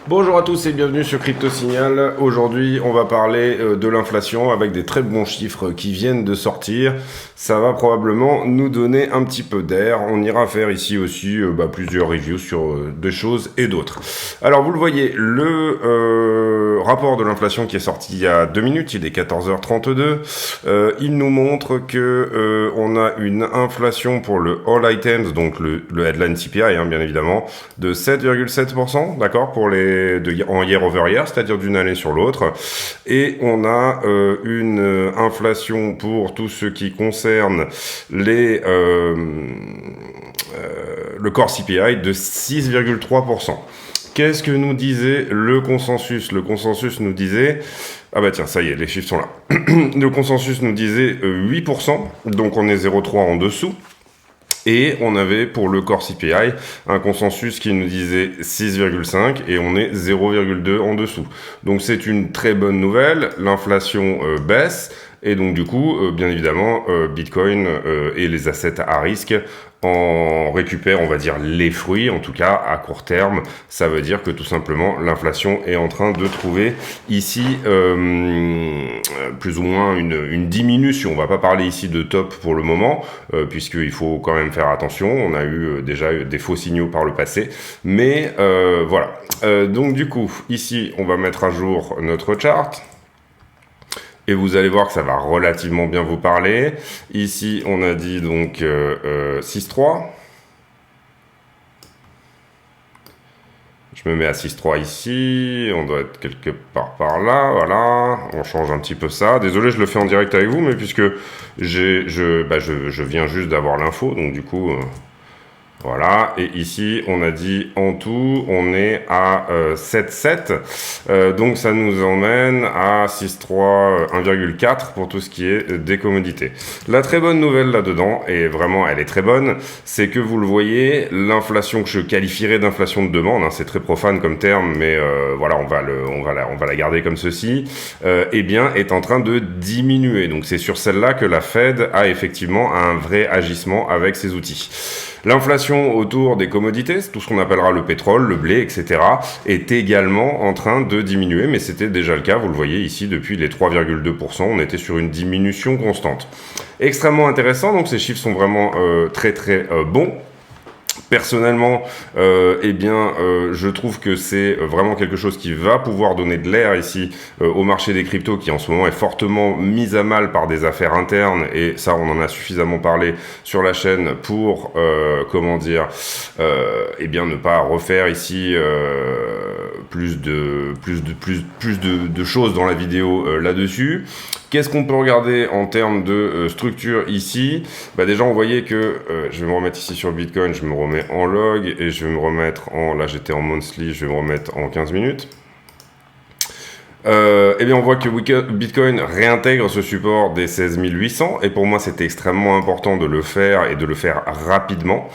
Bonjour à tous et bienvenue sur Crypto Signal. Aujourd'hui, on va parler de l'inflation avec des très bons chiffres qui viennent de sortir. Ça va probablement nous donner un petit peu d'air. On ira faire ici aussi plusieurs reviews sur des choses et d'autres. Alors, vous le voyez, le rapport de l'inflation qui est sorti il y a 2 minutes, il est 14h32. Il nous montre que on a une inflation pour le All Items, donc le headline CPI, bien évidemment, de 7,7%, d'accord, pour en year over year, c'est-à-dire d'une année sur l'autre. Et on a une inflation pour tout ce qui concerne le core CPI de 6,3%. Qu'est-ce que nous disait le consensus? Le consensus nous disait... Ah bah tiens, ça y est, les chiffres sont là. Le consensus nous disait 8%, donc on est 0,3 en dessous. Et on avait pour le core CPI un consensus qui nous disait 6,5 et on est 0,2 en dessous. Donc c'est une très bonne nouvelle, l'inflation baisse et donc du coup, bien évidemment, Bitcoin et les assets à risque en récupèrent, on va dire, les fruits, en tout cas à court terme. Ça veut dire que tout simplement l'inflation est en train de trouver ici plus ou moins une diminution. On va pas parler ici de top pour le moment, puisqu'il faut quand même faire attention. On a eu déjà des faux signaux par le passé, mais voilà. Donc du coup, ici, on va mettre à jour notre chart. Et vous allez voir que ça va relativement bien vous parler. Ici, on a dit donc 6,3. Je me mets à 6,3 ici. On doit être quelque part par là. Voilà. On change un petit peu ça. Désolé, je le fais en direct avec vous, mais puisque je viens juste d'avoir l'info. Donc du coup... Voilà, et ici, on a dit en tout, on est à 7,7. Donc, ça nous emmène à 6,3, 1,4 pour tout ce qui est des commodités. La très bonne nouvelle là-dedans, et vraiment, elle est très bonne, c'est que vous le voyez, l'inflation que je qualifierais d'inflation de demande, c'est très profane comme terme, mais voilà, on va la garder comme ceci, eh bien, est en train de diminuer. Donc, c'est sur celle-là que la Fed a effectivement un vrai agissement avec ses outils. L'inflation autour des commodités, tout ce qu'on appellera le pétrole, le blé, etc., est également en train de diminuer, mais c'était déjà le cas, vous le voyez ici, depuis les 3,2%, on était sur une diminution constante. Extrêmement intéressant, donc ces chiffres sont vraiment très très bons. Personnellement, je trouve que c'est vraiment quelque chose qui va pouvoir donner de l'air ici au marché des cryptos qui en ce moment est fortement mis à mal par des affaires internes et ça on en a suffisamment parlé sur la chaîne pour ne pas refaire ici plus de choses dans la vidéo là-dessus. Qu'est-ce qu'on peut regarder en termes de structure ici? Déjà, on voyait que, je vais me remettre ici sur Bitcoin, je me remets en log et je vais me remettre là j'étais en monthly, je vais me remettre en 15 minutes. On voit que Bitcoin réintègre ce support des 16 800 et pour moi c'était extrêmement important de le faire et de le faire rapidement.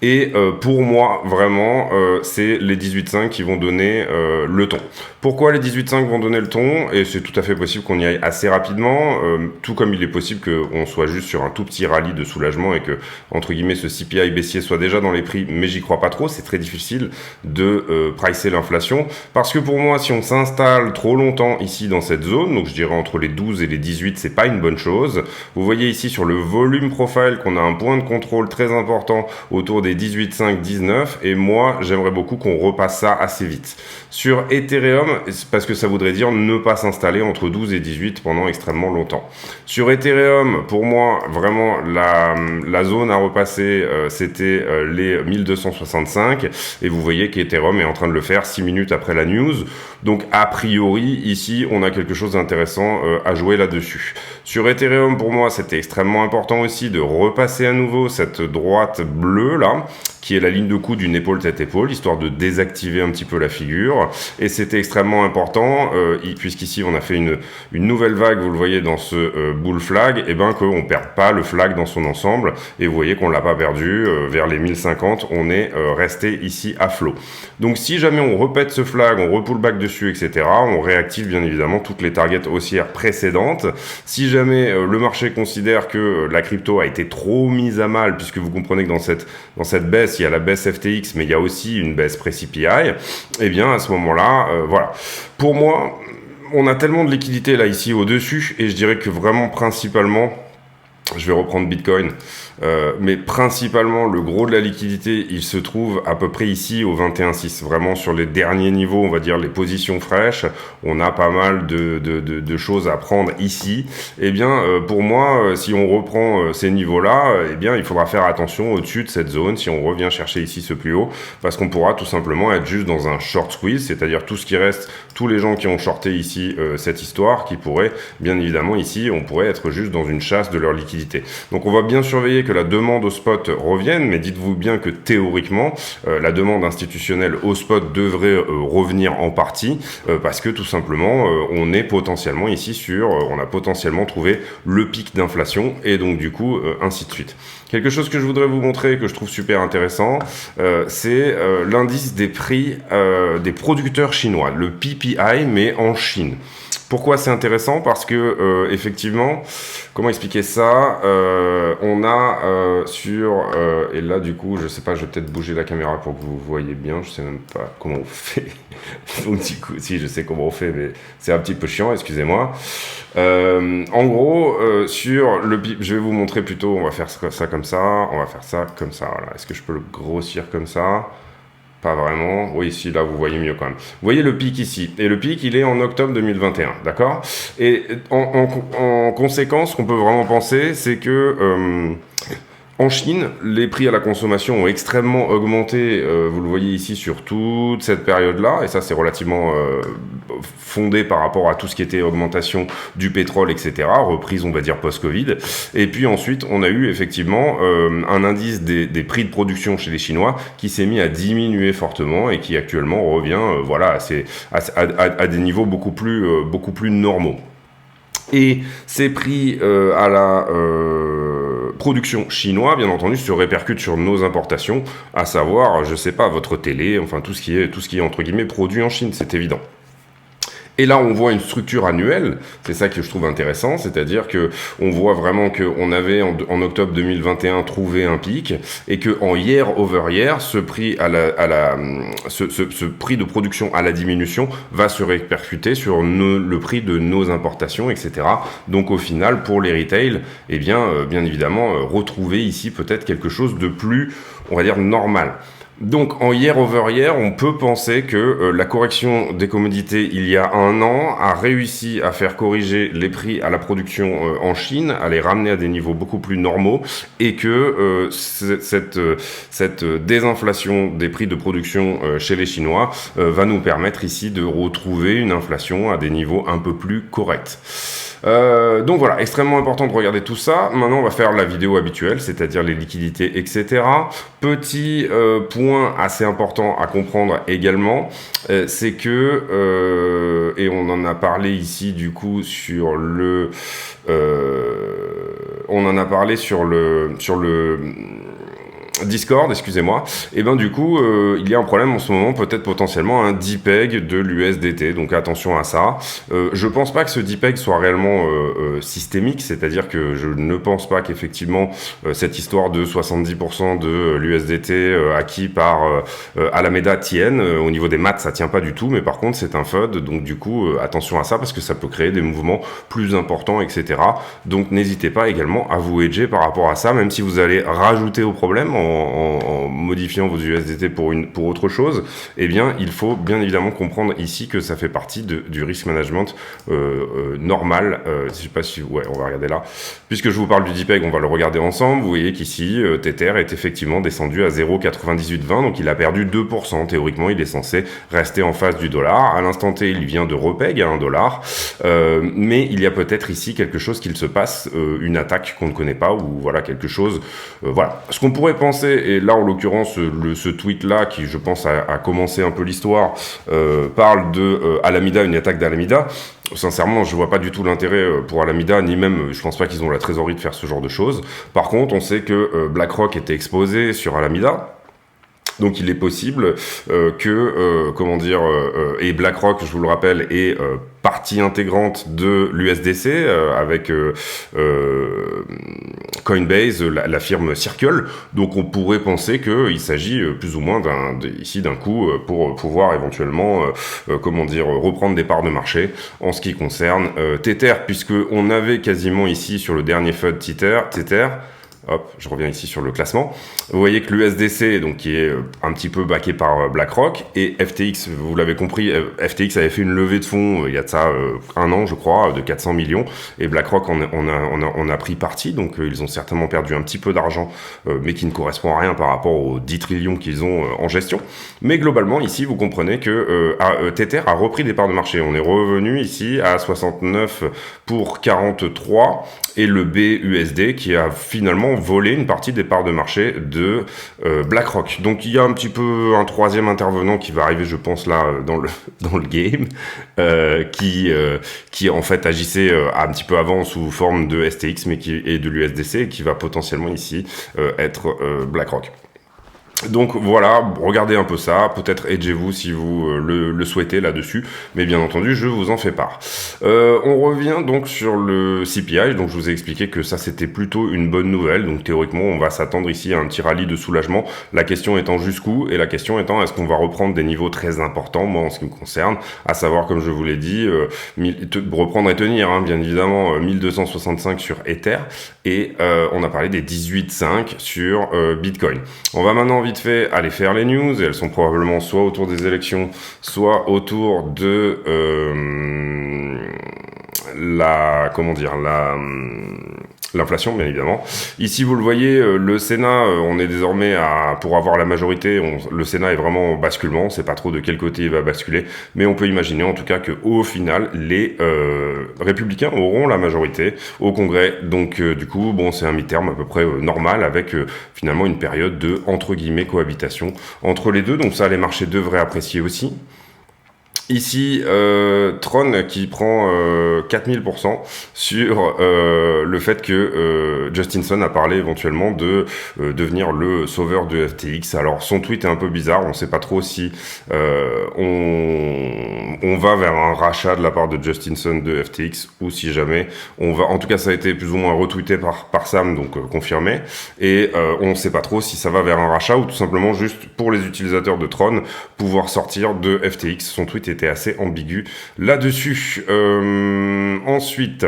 Et pour moi, vraiment, c'est les 18,5 qui vont donner le ton. Pourquoi les 18,5 vont donner le ton? Et c'est tout à fait possible qu'on y aille assez rapidement, tout comme il est possible qu'on soit juste sur un tout petit rallye de soulagement et que, entre guillemets, ce CPI baissier soit déjà dans les prix, mais j'y crois pas trop. C'est très difficile de pricer l'inflation. Parce que pour moi, si on s'installe trop longtemps ici dans cette zone, donc je dirais entre les 12 et les 18, c'est pas une bonne chose. Vous voyez ici sur le volume profile qu'on a un point de contrôle très important autour des 18,5, 19 et moi j'aimerais beaucoup qu'on repasse ça assez vite. Sur Ethereum, parce que ça voudrait dire ne pas s'installer entre 12 et 18 pendant extrêmement longtemps. Sur Ethereum, pour moi vraiment la zone à repasser c'était les 1265 et vous voyez qu'Ethereum est en train de le faire 6 minutes après la news. Donc a priori ici on a quelque chose d'intéressant à jouer là-dessus. Sur Ethereum pour moi c'était extrêmement important aussi de repasser à nouveau cette droite bleue là qui est la ligne de coup d'une épaule tête-épaule, histoire de désactiver un petit peu la figure. Et c'était extrêmement important, puisqu'ici on a fait une nouvelle vague, vous le voyez dans ce bull flag, et ben qu'on perde pas le flag dans son ensemble. Et vous voyez qu'on l'a pas perdu, vers les 1050, on est resté ici à flot. Donc si jamais on repète ce flag, on repull back dessus, etc., on réactive bien évidemment toutes les targets haussières précédentes. Si jamais le marché considère que la crypto a été trop mise à mal, puisque vous comprenez que dans cette baisse, il y a la baisse FTX, mais il y a aussi une baisse pré-CPI, et bien à ce moment-là, voilà. Pour moi, on a tellement de liquidité là ici au-dessus, et je dirais que vraiment principalement, je vais reprendre Bitcoin, mais principalement le gros de la liquidité, il se trouve à peu près ici au 21,6. Vraiment sur les derniers niveaux, on va dire les positions fraîches, on a pas mal de choses à prendre ici. Eh bien, pour moi, si on reprend ces niveaux-là, eh bien, il faudra faire attention au-dessus de cette zone si on revient chercher ici ce plus haut, parce qu'on pourra tout simplement être juste dans un short squeeze, c'est-à-dire tout ce qui reste, tous les gens qui ont shorté ici cette histoire, qui pourraient, bien évidemment ici, on pourrait être juste dans une chasse de leur liquidité. Donc on va bien surveiller que la demande au spot revienne, mais dites-vous bien que théoriquement, la demande institutionnelle au spot devrait revenir en partie, parce que tout simplement, on est potentiellement ici on a potentiellement trouvé le pic d'inflation, et donc du coup, ainsi de suite. Quelque chose que je voudrais vous montrer, que je trouve super intéressant, c'est l'indice des prix des producteurs chinois, le PPI, mais en Chine. Pourquoi c'est intéressant? Parce que effectivement, comment expliquer ça? On a et là du coup, je sais pas, je vais peut-être bouger la caméra pour que vous voyez bien. Je sais même pas comment on fait. Donc du coup, si je sais comment on fait, mais c'est un petit peu chiant, excusez-moi. En gros, je vais vous montrer plutôt. On va faire ça comme ça. On va faire ça comme ça. Voilà. Est-ce que je peux le grossir comme ça? Pas vraiment. Oui, ici, là, vous voyez mieux quand même. Vous voyez le pic ici. Et le pic, il est en octobre 2021. D'accord? Et en conséquence, ce qu'on peut vraiment penser, c'est que en Chine, les prix à la consommation ont extrêmement augmenté, vous le voyez ici, sur toute cette période-là, et ça c'est relativement fondé par rapport à tout ce qui était augmentation du pétrole, etc., reprise on va dire post-Covid. Et puis ensuite, on a eu effectivement un indice des prix de production chez les Chinois qui s'est mis à diminuer fortement et qui actuellement revient voilà, à des niveaux beaucoup plus normaux. Et ces prix à la production chinois, bien entendu, se répercutent sur nos importations, à savoir, je sais pas, votre télé, enfin tout ce qui est entre guillemets produit en Chine, c'est évident. Et là, on voit une structure annuelle, c'est ça que je trouve intéressant, c'est-à-dire que on voit vraiment qu'on avait en octobre 2021 trouvé un pic, et que en year over year, ce prix ce prix de production à la diminution va se répercuter sur le prix de nos importations, etc. Donc au final, pour les retail, eh bien évidemment, retrouver ici peut-être quelque chose de plus, on va dire, normal. Donc en year over year, on peut penser que la correction des commodités il y a un an a réussi à faire corriger les prix à la production en Chine, à les ramener à des niveaux beaucoup plus normaux, et que cette désinflation des prix de production chez les Chinois va nous permettre ici de retrouver une inflation à des niveaux un peu plus corrects. Donc voilà, extrêmement important de regarder tout ça. Maintenant, on va faire la vidéo habituelle, c'est-à-dire les liquidités, etc. Petit point assez important à comprendre également, c'est que, et on en a parlé ici du coup sur le... on en a parlé sur le Discord, excusez-moi, et ben du coup il y a un problème en ce moment, peut-être potentiellement un DPEG de l'USDT, donc attention à ça. Je pense pas que ce DPEG soit réellement systémique, c'est-à-dire que je ne pense pas qu'effectivement cette histoire de 70% de l'USDT acquis par Alameda tienne. Au niveau des maths, ça tient pas du tout, mais par contre c'est un FUD, donc du coup attention à ça parce que ça peut créer des mouvements plus importants, etc. Donc n'hésitez pas également à vous hedger par rapport à ça, même si vous allez rajouter au problème en modifiant vos USDT pour autre chose, eh bien, il faut bien évidemment comprendre ici que ça fait partie du risk management normal. Je sais pas si... Ouais, on va regarder là. Puisque je vous parle du DPEG, on va le regarder ensemble. Vous voyez qu'ici, Tether est effectivement descendu à 0,9820, donc il a perdu 2%. Théoriquement, il est censé rester en face du dollar. À l'instant T, il vient de repeg à 1 dollar. Mais il y a peut-être ici quelque chose qu'il se passe, une attaque qu'on ne connaît pas, ou voilà, quelque chose... voilà. Ce qu'on pourrait penser, pensez, et là en l'occurrence ce tweet-là, qui je pense a commencé un peu l'histoire, parle de Alameda, une attaque d'Alameda. Sincèrement, je vois pas du tout l'intérêt pour Alameda, ni même, je pense pas qu'ils ont la trésorerie de faire ce genre de choses. Par contre, on sait que BlackRock était exposé sur Alameda. Donc il est possible et BlackRock, je vous le rappelle, est partie intégrante de l'USDC avec Coinbase, la firme Circle. Donc on pourrait penser qu'il s'agit plus ou moins d'un coup pour pouvoir éventuellement reprendre des parts de marché en ce qui concerne Tether, puisque on avait quasiment ici sur le dernier FUD Tether. Hop, je reviens ici sur le classement. Vous voyez que l'USDC, donc qui est un petit peu backé par BlackRock, et FTX, vous l'avez compris, FTX avait fait une levée de fonds il y a de ça un an, je crois, de 400 millions, et BlackRock on a pris parti, donc ils ont certainement perdu un petit peu d'argent, mais qui ne correspond à rien par rapport aux 10 trillions qu'ils ont en gestion. Mais globalement, ici, vous comprenez que Tether a repris des parts de marché. On est revenu ici à 69 pour 43, et le BUSD qui a finalement volé une partie des parts de marché de BlackRock. Donc il y a un petit peu un troisième intervenant qui va arriver, je pense, là dans le game, qui en fait agissait un petit peu avant sous forme de STX et de l'USDC, et qui va potentiellement ici être BlackRock. Donc voilà, regardez un peu ça, peut-être hedgez-vous si vous le souhaitez là-dessus, mais bien entendu, je vous en fais part. On revient donc sur le CPI, donc je vous ai expliqué que ça c'était plutôt une bonne nouvelle, donc théoriquement on va s'attendre ici à un petit rallye de soulagement, la question étant jusqu'où, et la question étant est-ce qu'on va reprendre des niveaux très importants, moi en ce qui me concerne, à savoir comme je vous l'ai dit, reprendre et tenir, hein, bien évidemment, 1265 sur Ether, et on a parlé des 18,5 sur Bitcoin. On va maintenant vite fait aller faire les news, et elles sont probablement soit autour des élections, soit autour de l'inflation, bien évidemment. Ici, vous le voyez, le Sénat, on est désormais pour avoir la majorité, le Sénat est vraiment en basculement, on sait pas trop de quel côté il va basculer, mais on peut imaginer en tout cas que au final, les républicains auront la majorité au Congrès. Donc du coup, bon, c'est un mi-terme à peu près normal, avec finalement une période de, entre guillemets, cohabitation entre les deux. Donc ça, les marchés devraient apprécier aussi. Ici, Tron qui prend 4000% sur le fait que Justin Sun a parlé éventuellement de devenir le sauveur de FTX. Alors son tweet est un peu bizarre, on ne sait pas trop si on va vers un rachat de la part de Justin Sun de FTX, ou si jamais on va... En tout cas, ça a été plus ou moins retweeté par Sam, donc confirmé, et on ne sait pas trop si ça va vers un rachat ou tout simplement juste pour les utilisateurs de Tron pouvoir sortir de FTX. Son tweet était assez ambigu là-dessus. Ensuite,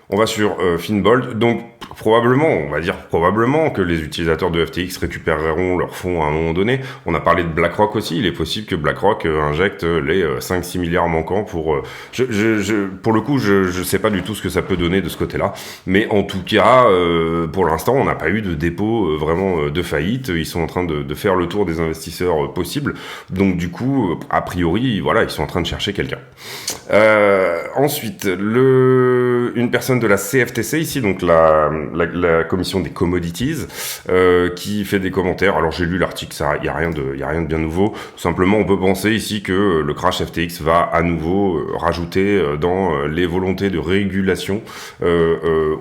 on va sur Finbold. Donc on va dire probablement que les utilisateurs de FTX récupéreront leurs fonds à un moment donné. On a parlé de BlackRock aussi. Il est possible que BlackRock injecte les 5-6 milliards manquants pour... pour le coup, je sais pas du tout ce que ça peut donner de ce côté-là. Mais en tout cas, pour l'instant, on n'a pas eu de dépôt vraiment de faillite. Ils sont en train de faire le tour des investisseurs possibles. Donc du coup, a priori, voilà, ils sont en train de chercher quelqu'un. Ensuite, une personne de la CFTC ici, donc la commission des commodities, qui fait des commentaires. Alors j'ai lu l'article, ça, il y a rien de bien nouveau. Simplement, on peut penser ici que le crash FTX va à nouveau rajouter dans les volontés de régulation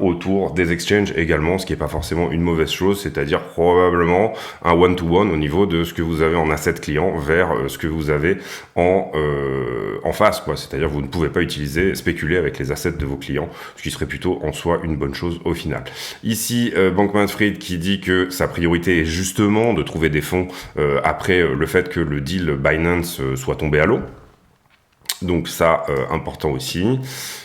autour des exchanges également, ce qui est pas forcément une mauvaise chose, c'est-à-dire probablement un one-to-one au niveau de ce que vous avez en asset client vers ce que vous avez en face, quoi. C'est-à-dire vous ne pouvez pas spéculer avec les assets de vos clients, ce qui serait plutôt en soi une bonne chose au final. Ici, Bankman-Fried qui dit que sa priorité est justement de trouver des fonds après le fait que le deal Binance soit tombé à l'eau. Donc ça, important aussi.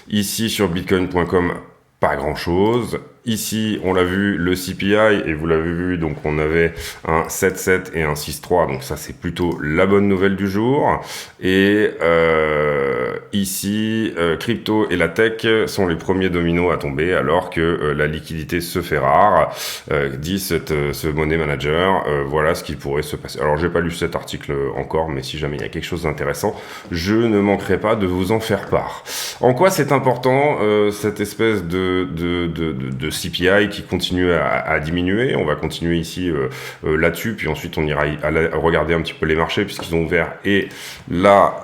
Ici, sur bitcoin.com, pas grand-chose. Ici, on l'a vu, le CPI, et vous l'avez vu, donc on avait un 7,7 et un 6,3, donc ça c'est plutôt la bonne nouvelle du jour. Et ici, crypto et la tech sont les premiers dominos à tomber, alors que la liquidité se fait rare, dit ce money manager. Voilà ce qui pourrait se passer. Alors, j'ai pas lu cet article encore, mais si jamais il y a quelque chose d'intéressant, je ne manquerai pas de vous en faire part. En quoi c'est important, cette espèce de CPI qui continue à diminuer? On va continuer ici là-dessus, puis ensuite on ira regarder un petit peu les marchés, puisqu'ils ont ouvert, et la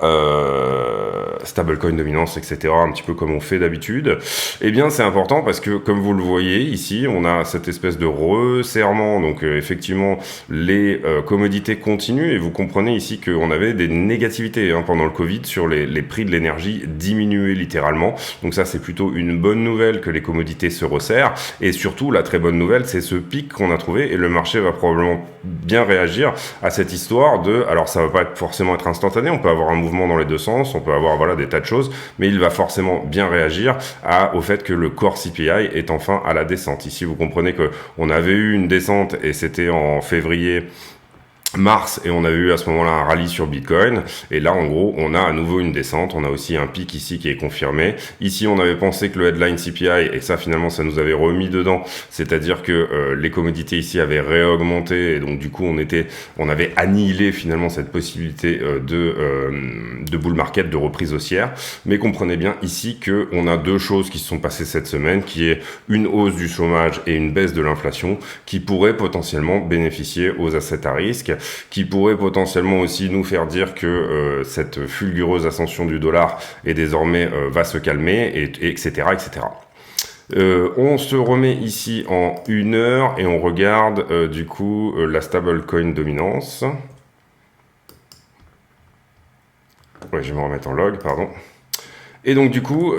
stablecoin dominance, etc., un petit peu comme on fait d'habitude. Eh bien, c'est important parce que, comme vous le voyez ici, on a cette espèce de resserrement. Donc, effectivement, les commodités continuent, et vous comprenez ici qu'on avait des négativités pendant le Covid sur les prix de l'énergie diminuer littéralement. Donc ça, c'est plutôt une bonne nouvelle que les commodités se resserrent. Et surtout, la très bonne nouvelle, c'est ce pic qu'on a trouvé, et le marché va probablement bien réagir à cette histoire de... Alors, ça va pas forcément être instantané, on peut avoir un mouvement dans les deux sens, on peut avoir des tas de choses, mais il va forcément bien réagir au fait que le core CPI est enfin à la descente. Ici, vous comprenez que on avait eu une descente, et c'était en février, mars, et on a eu à ce moment-là un rallye sur Bitcoin, et là en gros on a à nouveau une descente. On a aussi un pic ici qui est confirmé. Ici on avait pensé que le headline CPI, et ça finalement ça nous avait remis dedans, c'est-à-dire que les commodités ici avaient réaugmenté, et donc du coup on avait annihilé finalement cette possibilité de bull market, de reprise haussière. Mais comprenez bien ici que on a deux choses qui se sont passées cette semaine, qui est une hausse du chômage et une baisse de l'inflation, qui pourraient potentiellement bénéficier aux assets à risque, qui pourrait potentiellement aussi nous faire dire que cette fulgureuse ascension du dollar est désormais va se calmer, et etc., etc. On se remet ici en 1 heure, et on regarde du coup la stablecoin dominance. Ouais, je vais me remettre en log, pardon. Et donc du coup,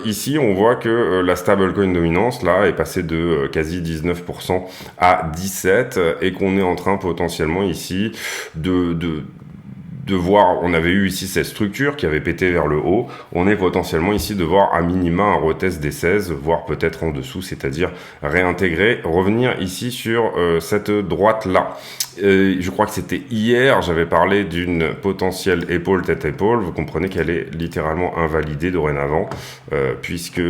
ici, on voit que la stablecoin dominance, là, est passée de quasi 19% à 17%, et qu'on est en train potentiellement ici de voir, on avait eu ici cette structure qui avait pété vers le haut, on est potentiellement ici de voir à minima un retest des 16, voire peut-être en dessous, c'est-à-dire réintégrer, revenir ici sur cette droite-là. Je crois que c'était hier, j'avais parlé d'une potentielle épaule tête-épaule. Vous comprenez qu'elle est littéralement invalidée dorénavant, puisque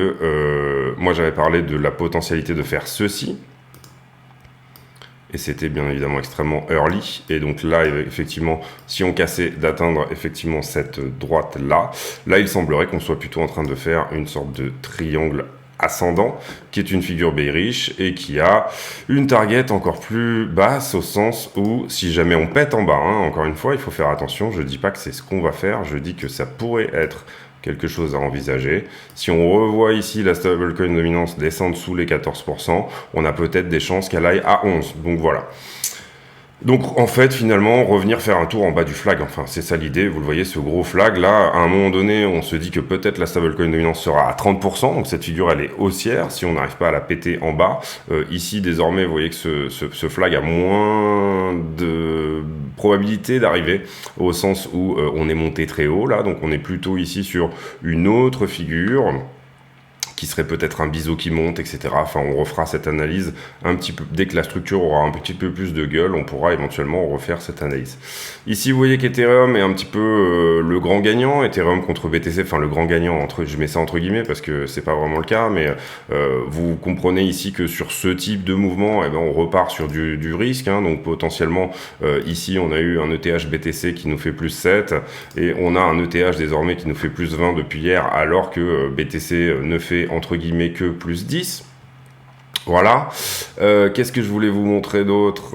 moi j'avais parlé de la potentialité de faire ceci, et c'était bien évidemment extrêmement early. Et donc là, effectivement, si on cassait d'atteindre effectivement cette droite-là, là il semblerait qu'on soit plutôt en train de faire une sorte de triangle ascendant, qui est une figure bearish, et qui a une target encore plus basse, au sens où si jamais on pète en bas, encore une fois, il faut faire attention, je dis pas que c'est ce qu'on va faire, je dis que ça pourrait être quelque chose à envisager. Si on revoit ici la stablecoin dominance descendre sous les 14%, on a peut-être des chances qu'elle aille à 11. Donc voilà. Donc en fait, finalement, revenir faire un tour en bas du flag, enfin c'est ça l'idée. Vous le voyez, ce gros flag là, à un moment donné, on se dit que peut-être la stablecoin dominance sera à 30%, donc cette figure elle est haussière si on n'arrive pas à la péter en bas. Ici désormais, vous voyez que ce flag a moins de probabilité d'arriver, au sens où on est monté très haut là, donc on est plutôt ici sur une autre figure qui serait peut-être un biseau qui monte, etc. Enfin, on refera cette analyse un petit peu, dès que la structure aura un petit peu plus de gueule, on pourra éventuellement refaire cette analyse. Ici, vous voyez qu'Ethereum est un petit peu le grand gagnant, Ethereum contre BTC, enfin le grand gagnant, je mets ça entre guillemets parce que c'est pas vraiment le cas, mais vous comprenez ici que sur ce type de mouvement, eh ben, on repart sur du risque, donc potentiellement, ici, on a eu un ETH BTC qui nous fait plus 7, et on a un ETH désormais qui nous fait plus 20 depuis hier, alors que BTC ne fait entre guillemets que plus 10. Voilà. Qu'est-ce que je voulais vous montrer d'autre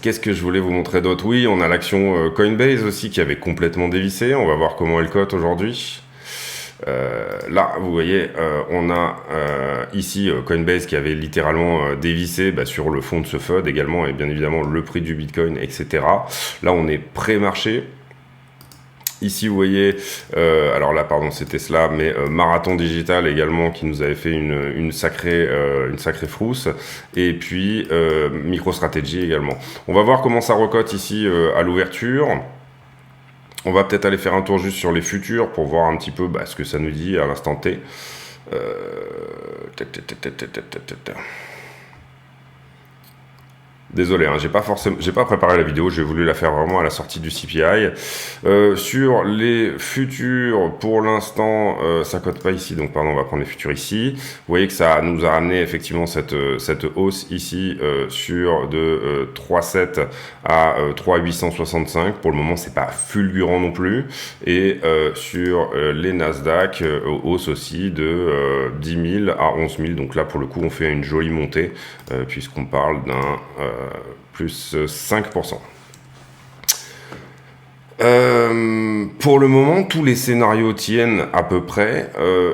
Qu'est-ce que je voulais vous montrer d'autre? Oui, on a l'action Coinbase aussi qui avait complètement dévissé. On va voir comment elle cote aujourd'hui. Là, vous voyez, on a ici Coinbase qui avait littéralement dévissé sur le fond de ce FUD également, et bien évidemment le prix du Bitcoin, etc. Là, on est pré-marché. Ici, vous voyez, alors là, pardon, c'était cela, mais Marathon Digital également qui nous avait fait une sacrée frousse. Et puis, MicroStrategy également. On va voir comment ça recote ici à l'ouverture. On va peut-être aller faire un tour juste sur les futurs pour voir un petit peu ce que ça nous dit à l'instant T. Désolé, hein, j'ai pas préparé la vidéo, j'ai voulu la faire vraiment à la sortie du CPI. Sur les futurs, pour l'instant, ça cote pas ici, donc pardon, on va prendre les futurs ici. Vous voyez que ça nous a amené effectivement cette hausse ici sur de 3,7 à 3,865. Pour le moment, c'est pas fulgurant non plus. Et sur les Nasdaq, hausse aussi de 10 000 à 11 000. Donc là, pour le coup, on fait une jolie montée puisqu'on parle d'un plus 5%. Pour le moment, tous les scénarios tiennent à peu près.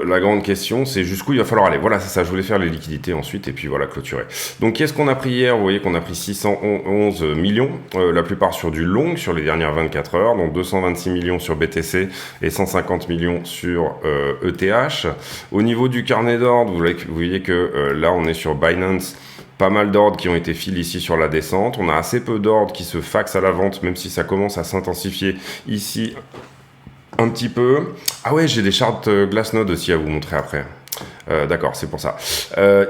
La grande question, c'est jusqu'où il va falloir aller. Voilà, c'est ça, je voulais faire les liquidités ensuite, et puis voilà, clôturer. Donc, qu'est-ce qu'on a pris hier? Vous voyez qu'on a pris 611 millions, la plupart sur du long, sur les dernières 24 heures, donc 226 millions sur BTC et 150 millions sur ETH. Au niveau du carnet d'ordre, vous voyez que là, on est sur Binance. Pas mal d'ordres qui ont été filés ici sur la descente. On a assez peu d'ordres qui se faxent à la vente, même si ça commence à s'intensifier ici un petit peu. Ah ouais, j'ai des charts Glassnode aussi à vous montrer après. D'accord, c'est pour ça.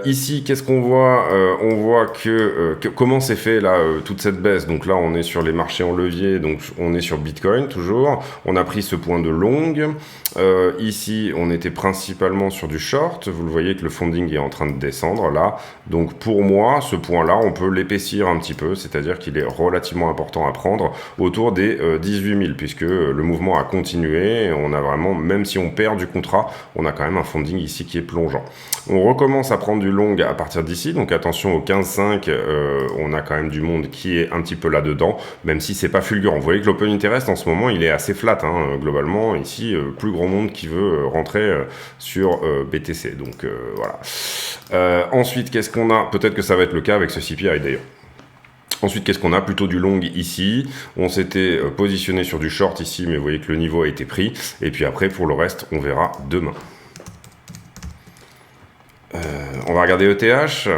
Ici, qu'est-ce qu'on voit? On voit que comment s'est fait là toute cette baisse. Donc là, on est sur les marchés en levier, donc on est sur Bitcoin toujours. On a pris ce point de longue. Ici, on était principalement sur du short. Vous le voyez que le funding est en train de descendre là. Donc pour moi, ce point-là, on peut l'épaissir un petit peu, c'est-à-dire qu'il est relativement important à prendre autour des 18 000, puisque le mouvement a continué. On a vraiment, même si on perd du contrat, on a quand même un funding ici qui est plongeant. On recommence à prendre du long à partir d'ici, donc attention au 15,5, on a quand même du monde qui est un petit peu là-dedans, même si c'est pas fulgurant. Vous voyez que l'Open Interest en ce moment, il est assez flat, hein, globalement. Ici, plus grand monde qui veut rentrer sur BTC, donc voilà. Ensuite, qu'est-ce qu'on a? Peut-être que ça va être le cas avec ce CPI d'ailleurs. Ensuite, qu'est-ce qu'on a? Plutôt du long ici. On s'était positionné sur du short ici, mais vous voyez que le niveau a été pris. Et puis après, pour le reste, on verra demain. On va regarder ETH.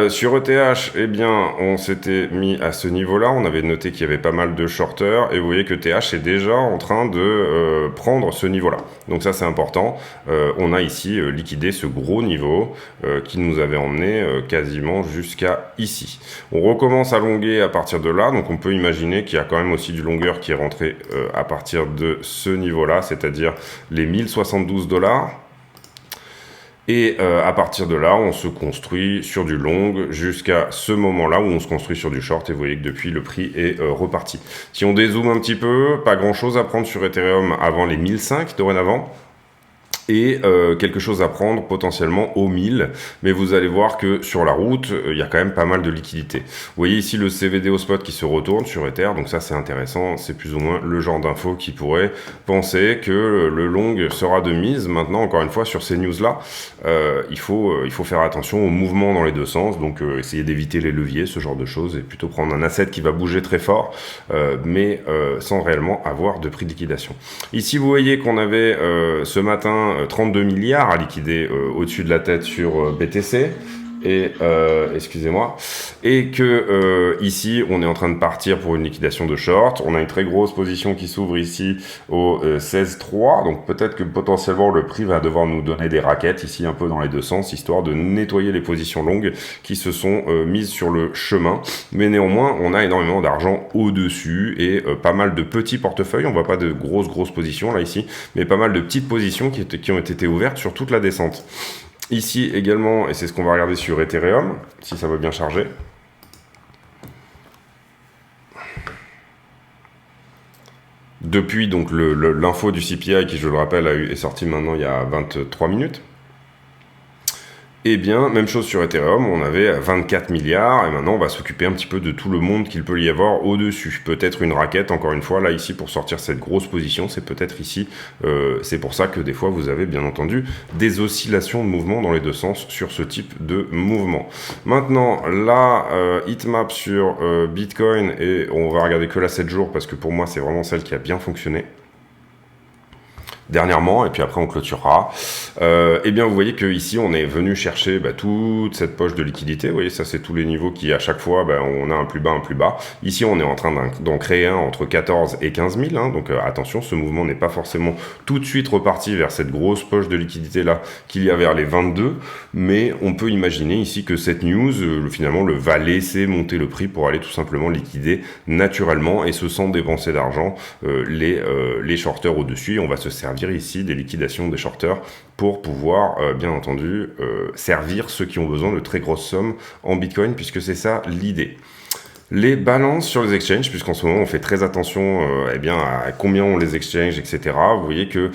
Sur ETH, eh bien, on s'était mis à ce niveau-là. On avait noté qu'il y avait pas mal de shorters. Et vous voyez que ETH est déjà en train de prendre ce niveau-là. Donc ça, c'est important. On a ici liquidé ce gros niveau qui nous avait emmené quasiment jusqu'à ici. On recommence à longuer à partir de là. Donc on peut imaginer qu'il y a quand même aussi du longueur qui est rentré à partir de ce niveau-là, c'est-à-dire les 1072 $. Et à partir de là, on se construit sur du long jusqu'à ce moment-là où on se construit sur du short. Et vous voyez que depuis, le prix est reparti. Si on dézoome un petit peu, pas grand-chose à prendre sur Ethereum avant les 1005 dorénavant. Et quelque chose à prendre potentiellement aux 1000, mais vous allez voir que sur la route, il y a quand même pas mal de liquidités. Vous voyez ici le CVD au spot qui se retourne sur Ether, donc ça c'est intéressant, c'est plus ou moins le genre d'info qui pourrait penser que le long sera de mise. Maintenant, encore une fois, sur ces news-là, il faut faire attention aux mouvements dans les deux sens, donc essayer d'éviter les leviers, ce genre de choses, et plutôt prendre un asset qui va bouger très fort, mais sans réellement avoir de prix de liquidation. Ici, vous voyez qu'on avait ce matin 32 milliards à liquider au-dessus de la tête sur BTC. Et excusez-moi, et que ici on est en train de partir pour une liquidation de short. On a une très grosse position qui s'ouvre ici au 16,3, donc peut-être que potentiellement le prix va devoir nous donner des raquettes ici un peu dans les deux sens, histoire de nettoyer les positions longues qui se sont mises sur le chemin. Mais néanmoins, on a énormément d'argent au-dessus et pas mal de petits portefeuilles. On voit pas de grosses positions là ici, mais pas mal de petites positions qui ont été ouvertes sur toute la descente. Ici également, et c'est ce qu'on va regarder sur Ethereum, si ça va bien charger. Depuis donc l'info du CPI qui, je le rappelle, est sorti maintenant il y a 23 minutes. Eh bien, même chose sur Ethereum, on avait 24 milliards, et maintenant on va s'occuper un petit peu de tout le monde qu'il peut y avoir au-dessus. Peut-être une raquette, encore une fois, là ici, pour sortir cette grosse position, c'est peut-être ici. C'est pour ça que des fois, vous avez bien entendu des oscillations de mouvement dans les deux sens sur ce type de mouvement. Maintenant, la heatmap sur Bitcoin, et on va regarder que la 7 jours, parce que pour moi, c'est vraiment celle qui a bien fonctionné. dernièrement, et puis après on clôturera. Eh bien, vous voyez que ici on est venu chercher toute cette poche de liquidité. Vous voyez, ça c'est tous les niveaux qui à chaque fois on a un plus bas, un plus bas. Ici on est en train d'en créer un entre 14 et 15 000. Hein, donc attention, ce mouvement n'est pas forcément tout de suite reparti vers cette grosse poche de liquidité là qu'il y a vers les 22, mais on peut imaginer ici que cette news finalement va laisser monter le prix pour aller tout simplement liquider naturellement et sans dépenser d'argent les shorters au-dessus. Et on va se servir ici des liquidations des shorters pour pouvoir, bien entendu, servir ceux qui ont besoin de très grosses sommes en Bitcoin, puisque c'est ça l'idée. Les balances sur les exchanges, puisqu'en ce moment on fait très attention à combien on les exchange, etc. Vous voyez que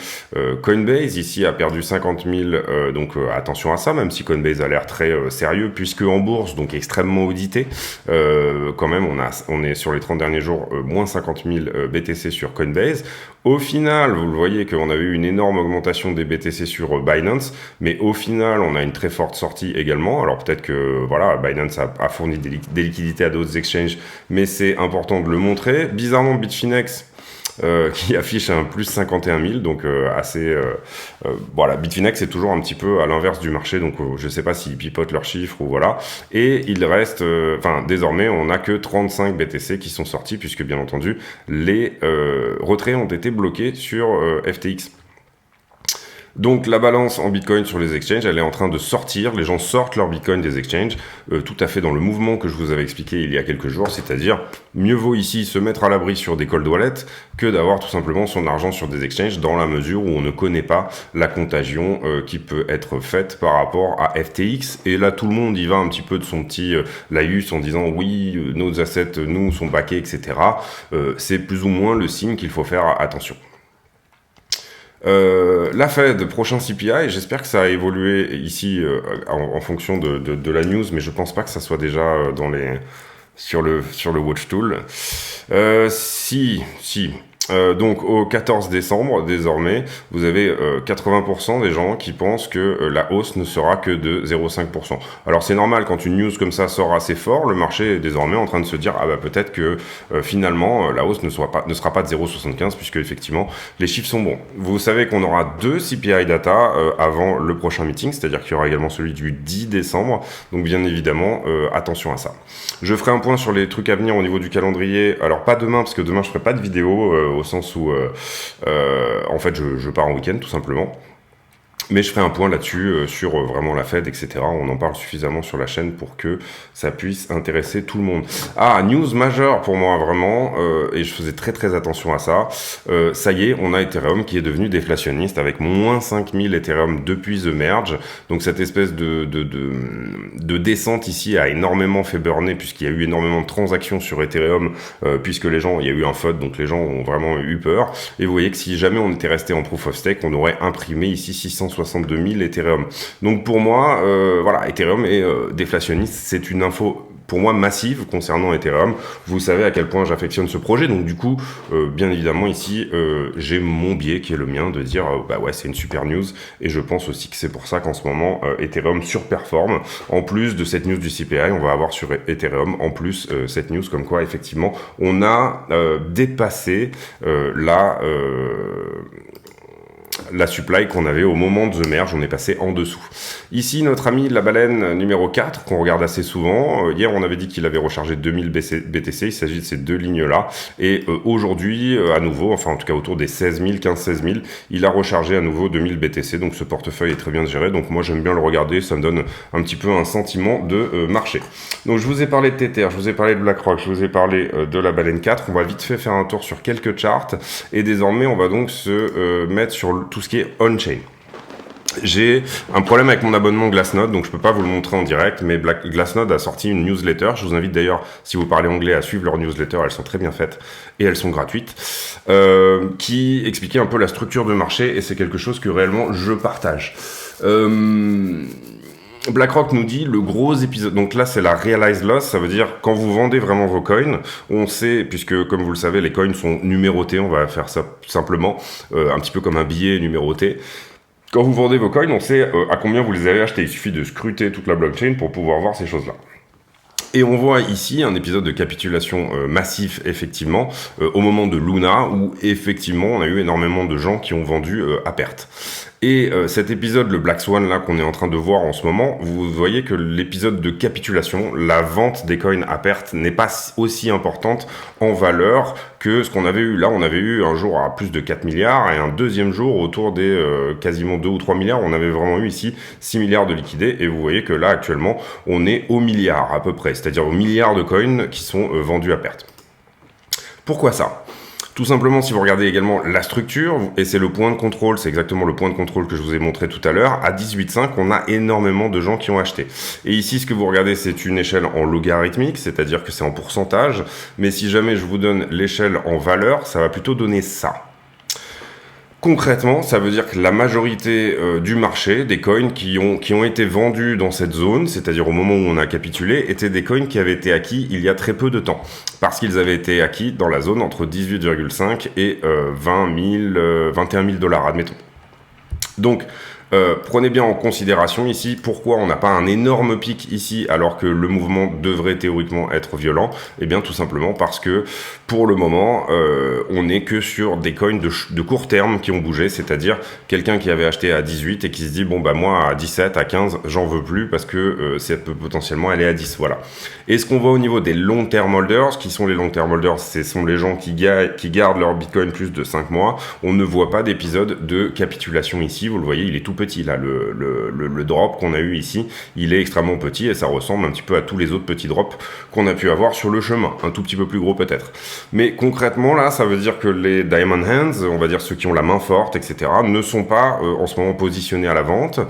Coinbase ici a perdu 50 000, donc attention à ça, même si Coinbase a l'air très sérieux, puisque en bourse, donc extrêmement audité, quand même on est sur les 30 derniers jours moins 50 000 BTC sur Coinbase. Au final, vous le voyez qu'on a eu une énorme augmentation des BTC sur Binance, mais au final, on a une très forte sortie également. Alors peut-être que voilà, Binance a fourni des liquidités à d'autres exchanges, mais c'est important de le montrer. Bizarrement, Bitfinex qui affiche un plus 51 000, donc voilà, Bitfinex est toujours un petit peu à l'inverse du marché, donc je sais pas s'ils pipotent leurs chiffres ou voilà, et il reste, désormais on n'a que 35 BTC qui sont sortis, puisque bien entendu les retraits ont été bloqués sur FTX. Donc la balance en Bitcoin sur les exchanges, elle est en train de sortir, les gens sortent leur Bitcoin des exchanges, tout à fait dans le mouvement que je vous avais expliqué il y a quelques jours, c'est-à-dire mieux vaut ici se mettre à l'abri sur des cold wallets que d'avoir tout simplement son argent sur des exchanges, dans la mesure où on ne connaît pas la contagion qui peut être faite par rapport à FTX, et là tout le monde y va un petit peu de son petit laïus en disant oui, nos assets nous sont backés, etc. C'est plus ou moins le signe qu'il faut faire attention. La Fed, prochain CPI, j'espère que ça a évolué ici en fonction de la news, mais je pense pas que ça soit déjà sur le watch tool. Si. Donc au 14 décembre, désormais, vous avez 80% des gens qui pensent que la hausse ne sera que de 0,5%. Alors c'est normal, quand une news comme ça sort assez fort, le marché est désormais en train de se dire peut-être que finalement la hausse ne sera pas de 0,75, puisque effectivement les chiffres sont bons. Vous savez qu'on aura 2 CPI data avant le prochain meeting, c'est-à-dire qu'il y aura également celui du 10 décembre, donc bien évidemment attention à ça. Je ferai un point sur les trucs à venir au niveau du calendrier, alors pas demain, parce que demain je ferai pas de vidéo, au sens où en fait je pars en week-end tout simplement. Mais je ferai un point là-dessus sur vraiment la Fed, etc. On en parle suffisamment sur la chaîne pour que ça puisse intéresser tout le monde. News majeure pour moi vraiment, et je faisais très très attention à ça. Ça y est, on a Ethereum qui est devenu déflationniste avec moins 5000 Ethereum depuis The Merge. Donc cette espèce de descente ici a énormément fait burner, puisqu'il y a eu énormément de transactions sur Ethereum, puisque il y a eu un FUD, donc les gens ont vraiment eu peur. Et vous voyez que si jamais on était resté en Proof of Stake, on aurait imprimé ici 662 000 Ethereum. Donc pour moi, Ethereum est déflationniste. C'est une info pour moi massive concernant Ethereum. Vous savez à quel point j'affectionne ce projet. Donc du coup, bien évidemment ici, j'ai mon biais qui est le mien de dire c'est une super news. Et je pense aussi que c'est pour ça qu'en ce moment, Ethereum surperforme. En plus de cette news du CPI, on va avoir sur Ethereum en plus cette news comme quoi effectivement on a dépassé la supply qu'on avait au moment de The Merge, on est passé en dessous. Ici, notre ami la baleine numéro 4, qu'on regarde assez souvent. Hier, on avait dit qu'il avait rechargé 2000 BTC. Il s'agit de ces deux lignes-là. Et aujourd'hui, à nouveau, enfin en tout cas autour des 16 000, 15-16 000, il a rechargé à nouveau 2000 BTC. Donc ce portefeuille est très bien géré. Donc moi, j'aime bien le regarder. Ça me donne un petit peu un sentiment de marché. Donc je vous ai parlé de Tether, je vous ai parlé de BlackRock, je vous ai parlé de la baleine 4. On va vite fait faire un tour sur quelques charts. Et désormais, on va donc se mettre sur tout ce qui est on-chain. J'ai un problème avec mon abonnement Glassnode, donc je peux pas vous le montrer en direct, mais Glassnode a sorti une newsletter. Je vous invite d'ailleurs, si vous parlez anglais, à suivre leur newsletter. Elles sont très bien faites et elles sont gratuites, qui expliquait un peu la structure de marché, et c'est quelque chose que réellement je partage. BlackRock nous dit le gros épisode, donc là c'est la realized loss, ça veut dire quand vous vendez vraiment vos coins, on sait, puisque comme vous le savez les coins sont numérotés, on va faire ça simplement, un petit peu comme un billet numéroté. Quand vous vendez vos coins, on sait à combien vous les avez achetés, il suffit de scruter toute la blockchain pour pouvoir voir ces choses-là. Et on voit ici un épisode de capitulation massif, effectivement, au moment de Luna, où effectivement on a eu énormément de gens qui ont vendu à perte. Et cet épisode, le Black Swan, là, qu'on est en train de voir en ce moment, vous voyez que l'épisode de capitulation, la vente des coins à perte n'est pas aussi importante en valeur que ce qu'on avait eu. Là, on avait eu un jour à plus de 4 milliards et un deuxième jour autour des quasiment 2 ou 3 milliards. On avait vraiment eu ici 6 milliards de liquidés. Et vous voyez que là, actuellement, on est au milliard à peu près, c'est-à-dire au milliard de coins qui sont vendus à perte. Pourquoi ça ? Tout simplement, si vous regardez également la structure, et c'est le point de contrôle, c'est exactement le point de contrôle que je vous ai montré tout à l'heure, à 18,5, on a énormément de gens qui ont acheté. Et ici, ce que vous regardez, c'est une échelle en logarithmique, c'est-à-dire que c'est en pourcentage, mais si jamais je vous donne l'échelle en valeur, ça va plutôt donner ça. Concrètement, ça veut dire que la majorité du marché, des coins qui ont été vendus dans cette zone, c'est-à-dire au moment où on a capitulé, étaient des coins qui avaient été acquis il y a très peu de temps. Parce qu'ils avaient été acquis dans la zone entre 18,5 et 21 000 $, admettons. Donc, prenez bien en considération ici pourquoi on n'a pas un énorme pic ici alors que le mouvement devrait théoriquement être violent. Eh bien tout simplement parce que pour le moment on n'est que sur des coins de court terme qui ont bougé, c'est-à-dire quelqu'un qui avait acheté à 18 et qui se dit bon bah moi à 17, à 15 j'en veux plus parce que ça peut potentiellement aller à 10, voilà. Et ce qu'on voit au niveau des long term holders, qui sont les long term holders, ce sont les gens qui gardent leur bitcoin plus de 5 mois, on ne voit pas d'épisode de capitulation ici, vous le voyez il est tout petit là, le drop qu'on a eu ici, il est extrêmement petit et ça ressemble un petit peu à tous les autres petits drops qu'on a pu avoir sur le chemin, un tout petit peu plus gros peut-être. Mais concrètement là, ça veut dire que les diamond hands, on va dire ceux qui ont la main forte, etc., ne sont pas en ce moment positionnés à la vente.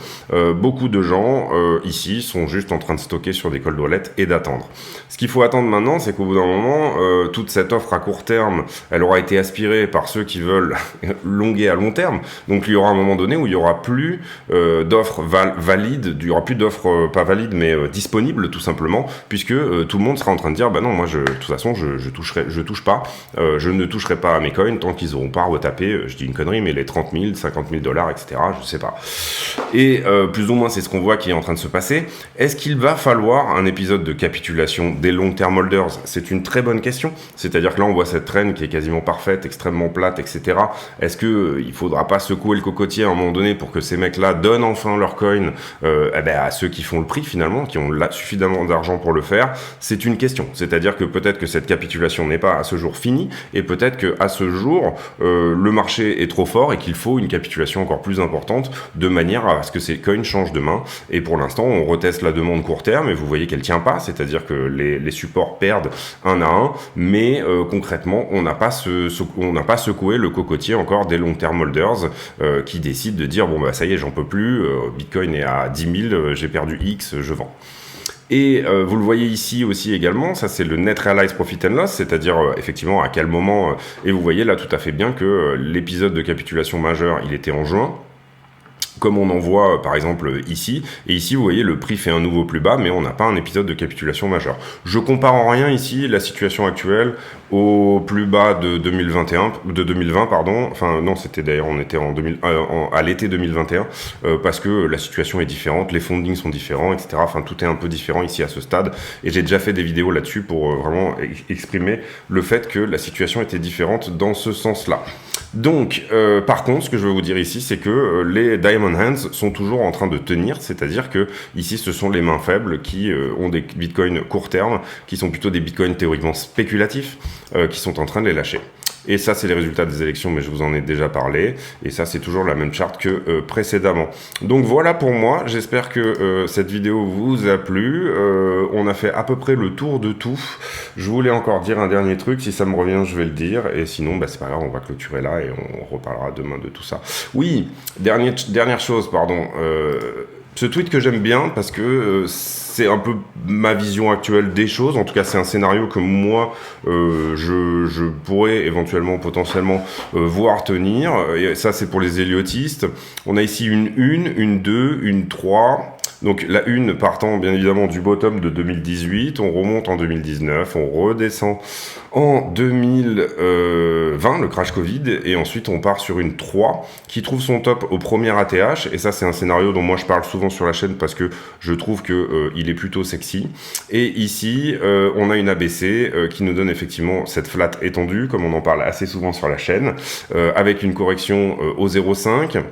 Beaucoup de gens ici sont juste en train de stocker sur des cold wallets et d'attendre. Ce qu'il faut attendre maintenant, c'est qu'au bout d'un moment, toute cette offre à court terme, elle aura été aspirée par ceux qui veulent longuer à long terme. Donc il y aura un moment donné où il n'y aura plus d'offres valides, il n'y aura plus d'offres pas valides mais disponibles tout simplement, puisque tout le monde sera en train de dire bah non, moi de toute façon je ne toucherai pas à mes coins tant qu'ils n'auront pas retapé, je dis une connerie, mais les 30 000, 50 000 $, etc., je sais pas. Et plus ou moins c'est ce qu'on voit qui est en train de se passer. Est-ce qu'il va falloir un épisode de capitulation des long-term holders? C'est une très bonne question. C'est-à-dire que là on voit cette traîne qui est quasiment parfaite, extrêmement plate, etc. Est-ce que il faudra pas secouer le cocotier à un moment donné pour que ces mecs-là donnent enfin leur coin à ceux qui font le prix finalement, qui ont suffisamment d'argent pour le faire? C'est une question. C'est-à-dire que peut-être que cette capitulation n'est pas à ce jour finie, et peut-être qu'à ce jour le marché est trop fort et qu'il faut une capitulation encore plus importante de manière à ce que ces coins changent de main. Et pour l'instant on reteste la demande court terme et vous voyez qu'elle tient pas, c'est-à-dire que les supports perdent un à un, mais concrètement on n'a pas secoué le cocotier encore des long term holders qui décident de dire bon bah ça y est, j'en peux plus, Bitcoin est à 10 000, j'ai perdu X, je vends. Et vous le voyez ici aussi également, ça c'est le Net Realized Profit and Loss, c'est-à-dire effectivement à quel moment, et vous voyez là tout à fait bien que l'épisode de capitulation majeure, il était en juin, comme on en voit par exemple ici, et ici vous voyez le prix fait un nouveau plus bas, mais on n'a pas un épisode de capitulation majeure. Je compare en rien ici la situation actuelle au plus bas de 2020 pardon, enfin non c'était d'ailleurs on était à l'été 2021, parce que la situation est différente, les fundings sont différents, etc. Enfin tout est un peu différent ici à ce stade, et j'ai déjà fait des vidéos là-dessus pour vraiment exprimer le fait que la situation était différente dans ce sens-là. Donc, par contre, ce que je veux vous dire ici, c'est que les Diamond Hands sont toujours en train de tenir, c'est-à-dire que ici, ce sont les mains faibles qui ont des bitcoins court terme, qui sont plutôt des bitcoins théoriquement spéculatifs, qui sont en train de les lâcher. Et ça, c'est les résultats des élections, mais je vous en ai déjà parlé. Et ça, c'est toujours la même charte que précédemment. Donc voilà pour moi. J'espère que cette vidéo vous a plu. On a fait à peu près le tour de tout. Je voulais encore dire un dernier truc. Si ça me revient, je vais le dire. Et sinon, bah, c'est pas grave, on va clôturer là et on reparlera demain de tout ça. Oui, dernière chose, pardon. Ce tweet que j'aime bien parce que c'est un peu ma vision actuelle des choses. En tout cas, c'est un scénario que moi, je pourrais éventuellement, potentiellement voir tenir. Et ça, c'est pour les héliotistes. On a ici une 1, une 2, une 3, Donc la une partant bien évidemment du bottom de 2018, on remonte en 2019, on redescend en 2020, le crash Covid, et ensuite on part sur une 3 qui trouve son top au premier ATH, et ça c'est un scénario dont moi je parle souvent sur la chaîne parce que je trouve que il est plutôt sexy. Et ici on a une ABC qui nous donne effectivement cette flat étendue, comme on en parle assez souvent sur la chaîne, avec une correction au 0,5.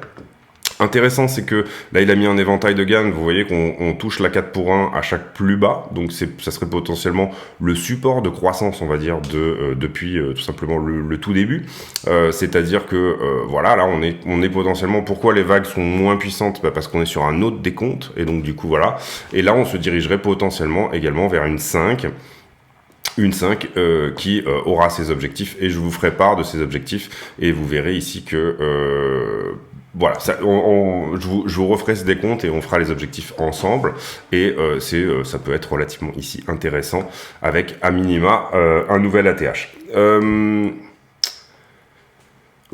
Intéressant, c'est que là, il a mis un éventail de gamme. Vous voyez qu'on touche la 4 pour 1 à chaque plus bas. Donc, ça serait potentiellement le support de croissance, on va dire, depuis tout simplement le tout début. C'est-à-dire que, voilà, là, on est potentiellement... Pourquoi les vagues sont moins puissantes? Parce qu'on est sur un autre décompte. Et donc, du coup, voilà. Et là, on se dirigerait potentiellement également vers une 5. Une 5 qui aura ses objectifs. Et je vous ferai part de ces objectifs. Et vous verrez ici que... voilà, ça, je vous referai ce décompte et on fera les objectifs ensemble. Et ça peut être relativement ici intéressant avec à minima un nouvel ATH.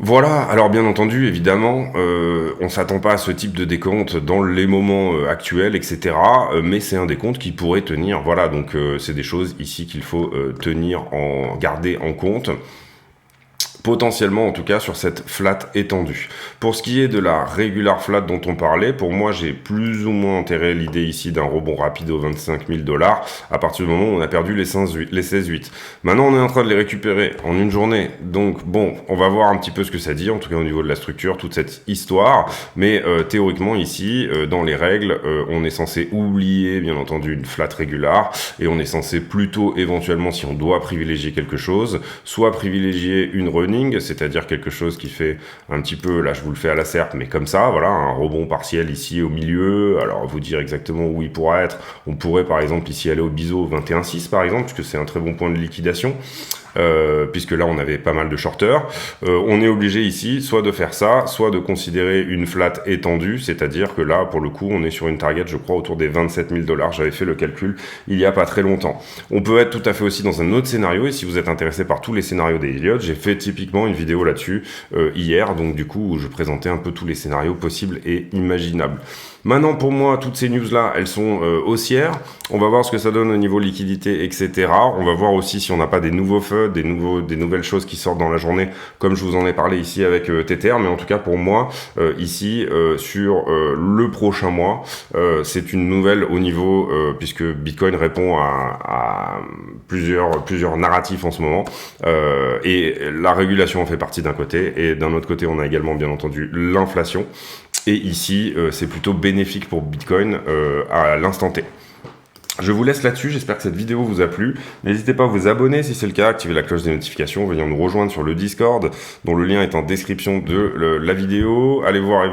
Voilà, alors bien entendu, évidemment, on s'attend pas à ce type de décompte dans les moments actuels, etc. Mais c'est un décompte qui pourrait tenir. Voilà, donc c'est des choses ici qu'il faut garder en compte. Potentiellement en tout cas sur cette flat étendue. Pour ce qui est de la regular flat dont on parlait, pour moi j'ai plus ou moins enterré l'idée ici d'un rebond rapide aux 25 000 $ à partir du moment où on a perdu les 16,8. Maintenant on est en train de les récupérer en une journée, donc bon, on va voir un petit peu ce que ça dit, en tout cas au niveau de la structure, toute cette histoire, mais théoriquement ici, dans les règles, on est censé oublier bien entendu une flat régular, et on est censé plutôt éventuellement, si on doit privilégier quelque chose, soit privilégier une running, c'est-à-dire quelque chose qui fait un petit peu, là je vous le fais à la serpe, mais comme ça, voilà, un rebond partiel ici au milieu. Alors vous dire exactement où il pourra être, on pourrait par exemple ici aller au biseau 21,6 par exemple, puisque c'est un très bon point de liquidation. Puisque là on avait pas mal de shorters, on est obligé ici soit de faire ça, soit de considérer une flat étendue, c'est-à-dire que là pour le coup on est sur une target je crois autour des 27 000 $, j'avais fait le calcul il y a pas très longtemps. On peut être tout à fait aussi dans un autre scénario, et si vous êtes intéressé par tous les scénarios des Elliott, j'ai fait typiquement une vidéo là-dessus hier, donc du coup où je présentais un peu tous les scénarios possibles et imaginables. Maintenant, pour moi, toutes ces news-là, elles sont haussières. On va voir ce que ça donne au niveau liquidité, etc. On va voir aussi si on n'a pas des nouveaux feux, des nouvelles choses qui sortent dans la journée, comme je vous en ai parlé ici avec Tether. Mais en tout cas, pour moi, ici, sur le prochain mois, c'est une nouvelle au niveau, puisque Bitcoin répond à plusieurs narratifs en ce moment. Et la régulation en fait partie d'un côté, et d'un autre côté, on a également, bien entendu, l'inflation. Et ici, c'est plutôt bénéfique pour Bitcoin à l'instant T. Je vous laisse là-dessus, j'espère que cette vidéo vous a plu. N'hésitez pas à vous abonner si c'est le cas, activer la cloche des notifications, venir nous rejoindre sur le Discord, dont le lien est en description de la vidéo. Allez voir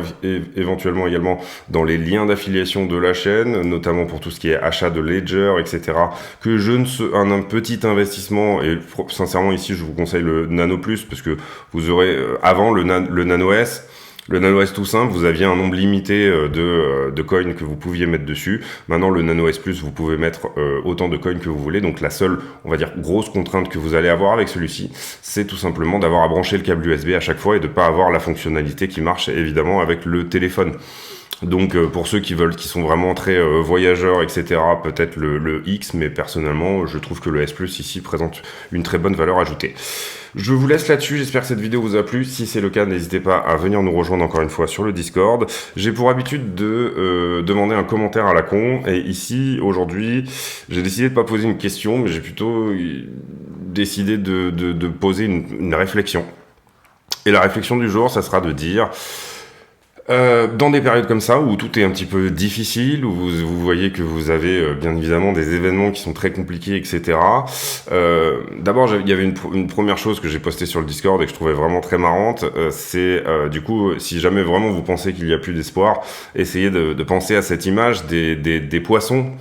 éventuellement également dans les liens d'affiliation de la chaîne, notamment pour tout ce qui est achat de Ledger, etc. Que un petit investissement, et sincèrement ici je vous conseille le Nano Plus, parce que vous aurez avant le Nano S. Le Nano S tout simple, vous aviez un nombre limité de coins que vous pouviez mettre dessus. Maintenant, le Nano S Plus, vous pouvez mettre autant de coins que vous voulez. Donc la seule, on va dire, grosse contrainte que vous allez avoir avec celui-ci, c'est tout simplement d'avoir à brancher le câble USB à chaque fois et de pas avoir la fonctionnalité qui marche évidemment avec le téléphone. Donc pour ceux qui sont vraiment très voyageurs, etc., peut-être le X, mais personnellement, je trouve que le S Plus ici présente une très bonne valeur ajoutée. Je vous laisse là-dessus, j'espère que cette vidéo vous a plu. Si c'est le cas, n'hésitez pas à venir nous rejoindre encore une fois sur le Discord. J'ai pour habitude de demander un commentaire à la con, et ici, aujourd'hui, j'ai décidé de pas poser une question, mais j'ai plutôt décidé de poser une réflexion. Et la réflexion du jour, ça sera de dire... dans des périodes comme ça où tout est un petit peu difficile, où vous voyez que vous avez bien évidemment des événements qui sont très compliqués, etc. D'abord, il y avait une première chose que j'ai postée sur le Discord et que je trouvais vraiment très marrante, c'est du coup, si jamais vraiment vous pensez qu'il n'y a plus d'espoir, essayez de penser à cette image des poissons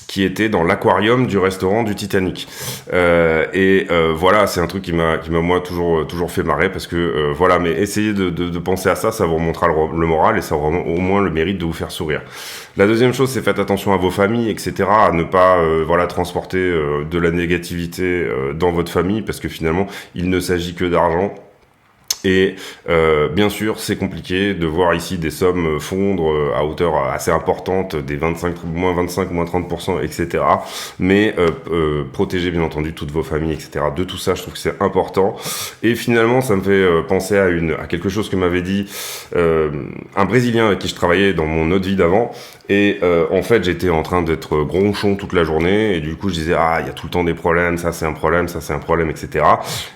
qui était dans l'aquarium du restaurant du Titanic. Voilà, c'est un truc qui m'a moi toujours fait marrer, parce que voilà, mais essayez de penser à ça, ça vous remontera le moral et ça aura au moins le mérite de vous faire sourire. La deuxième chose, c'est faites attention à vos familles, etc., à ne pas transporter de la négativité dans votre famille, parce que finalement, il ne s'agit que d'argent. Et bien sûr, c'est compliqué de voir ici des sommes fondre à hauteur assez importante, des 25, moins 25, moins 30%, etc. Mais protégez bien entendu toutes vos familles, etc. De tout ça, je trouve que c'est important. Et finalement, ça me fait penser à quelque chose que m'avait dit un Brésilien avec qui je travaillais dans mon autre vie d'avant. Et en fait, j'étais en train d'être gronchon toute la journée. Et du coup, je disais, ah, il y a tout le temps des problèmes, ça c'est un problème, ça c'est un problème, etc.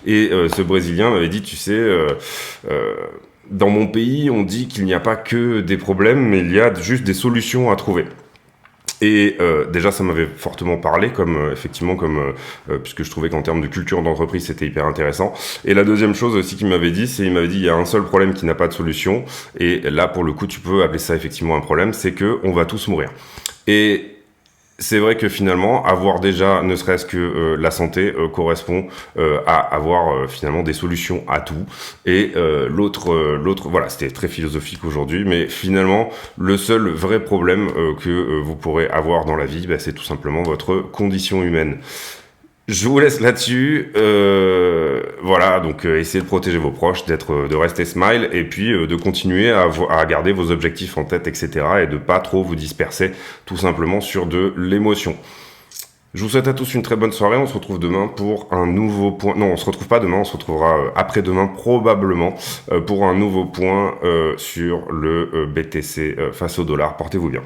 Et ce Brésilien m'avait dit, tu sais... dans mon pays, on dit qu'il n'y a pas que des problèmes, mais il y a juste des solutions à trouver. Et déjà, ça m'avait fortement parlé, puisque je trouvais qu'en termes de culture d'entreprise, c'était hyper intéressant. Et la deuxième chose aussi qu'il m'avait dit, il m'avait dit, il y a un seul problème qui n'a pas de solution. Et là, pour le coup, tu peux appeler ça effectivement un problème, c'est que on va tous mourir. Et c'est vrai que finalement, avoir déjà, ne serait-ce que la santé, correspond à avoir finalement des solutions à tout. Et l'autre, voilà, c'était très philosophique aujourd'hui, mais finalement, le seul vrai problème que vous pourrez avoir dans la vie, bah, c'est tout simplement votre condition humaine. Je vous laisse là-dessus. Voilà, donc essayez de protéger vos proches, de rester smile, et puis de continuer à garder vos objectifs en tête, etc. Et de pas trop vous disperser, tout simplement sur de l'émotion. Je vous souhaite à tous une très bonne soirée. On se retrouve demain pour un nouveau point. Non, on se retrouve pas demain. On se retrouvera après-demain probablement pour un nouveau point sur le BTC face au dollar. Portez-vous bien.